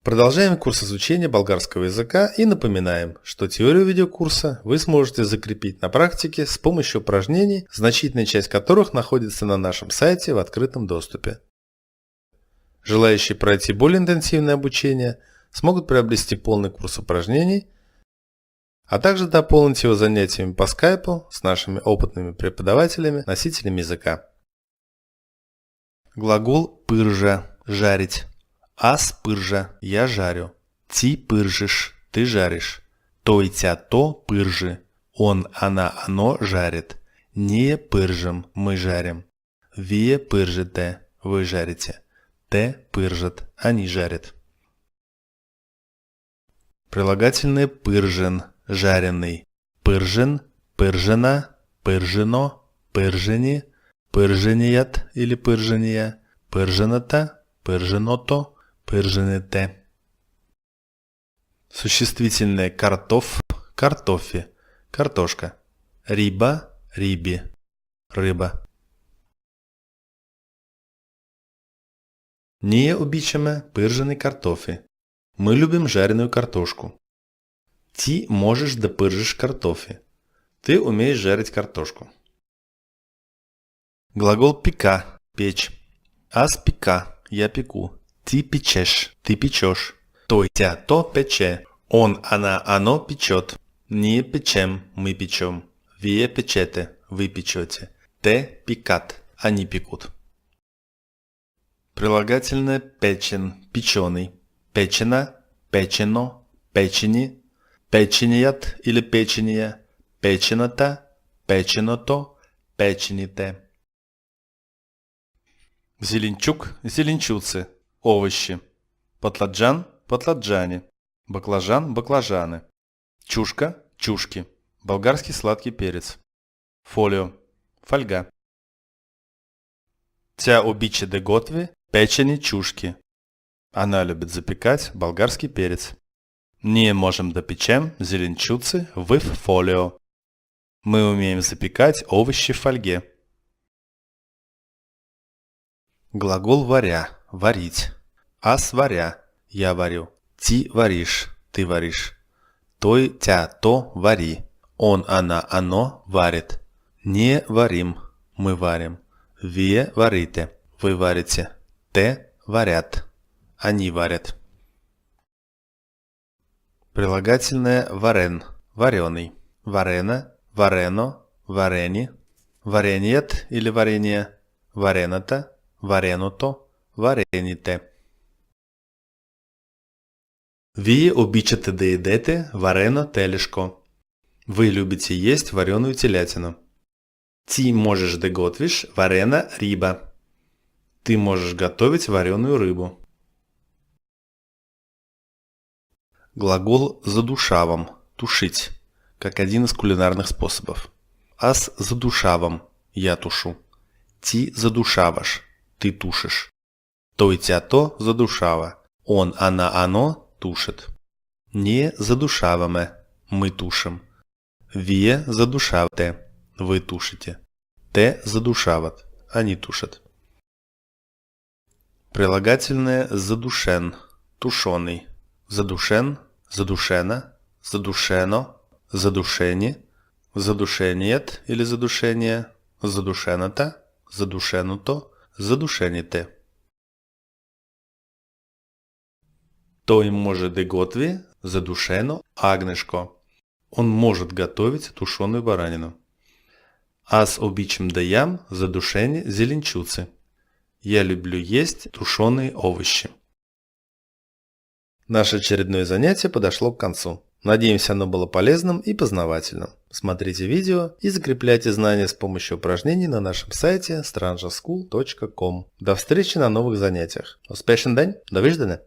Продолжаем курс изучения болгарского языка и напоминаем, что теорию видеокурса вы сможете закрепить на практике с помощью упражнений, значительная часть которых находится на нашем сайте в открытом доступе. Желающие пройти более интенсивное обучение смогут приобрести полный курс упражнений, а также дополнить его занятиями по скайпу с нашими опытными преподавателями, носителями языка. Глагол пыржа – жарить. Аз пыржа – я жарю. Ти пыржиш – ты жаришь. Той тя то пыржи. Он, она, оно жарит. Не пыржим – мы жарим. Вие пыржите – вы жарите. Те пыржат – они жарят. Прилагательное пыржен – жареный. Пыржен, пыржена, пыржено, пыржени, пырженият или пыржения, пыржената, пырженото, пырженете. Существительное картоф, картофи, картошка. Риба, риби, рыба. Ние обичаме пържени картофи. Мы любим жареную картошку. Ти можешь да пържиш картофи. Ты умеешь жарить картошку. Глагол пека – печь. Аз пека – я пеку. Ти печешь – ты печешь. Той тя то пече. Он, она, оно печет. Ние печем – мы печем. Вие печете – вы печете. Те пекат – они пекут. Прилагательное печен – печеный. Печена, печено, печени, печеният или печения, печената, печеното, печените. Зеленчук – зеленчуцы, овощи. Батладжан – батладжане. Баклажан – баклажаны. Чушка – чушки. Болгарский сладкий перец. Фолио – фольга. Тя обича да готви печени чушки. Она любит запекать болгарский перец. Ние можем да печем зеленчуцы в фолио. Мы умеем запекать овощи в фольге. Глагол варя – варить. Аз варя – я варю. Ти варишь – ты варишь. Той тя то вари. Он, она, оно варит. Не варим – мы варим. Вие варите – вы варите. Те варят. Они варят. Прилагательное варен – вареный. Варена, варено, варени. Вареният или варенье. Варената, вареното, варените. Вие обичате да едете варено телешко. Вы любите есть вареную телятину. Ти можешь да готвишь варена риба. Ты можешь готовить вареную рыбу. Глагол задушавам – тушить, как один из кулинарных способов. Аз задушавам – я тушу. Ти задушаваш – ты тушишь. Той тя то задушава. Он, она, оно тушит. Не задушаваме – мы тушим. Вие задушавте – вы тушите. Те задушават – они тушат. Прилагательное задушен – тушеный. Задушен, задушена, задушено, задушени, задушеният или задушение, задушената, задушенуто, задушените. Той може да готви задушено агнешко. Он может готовить тушеную баранину. Аз обичам да ям задушени зеленчуцы. Я люблю есть тушеные овощи. Наше очередное занятие подошло к концу. Надеемся, оно было полезным и познавательным. Смотрите видео и закрепляйте знания с помощью упражнений на нашем сайте strangeschool.com. До встречи на новых занятиях. Успешен день! До виждане!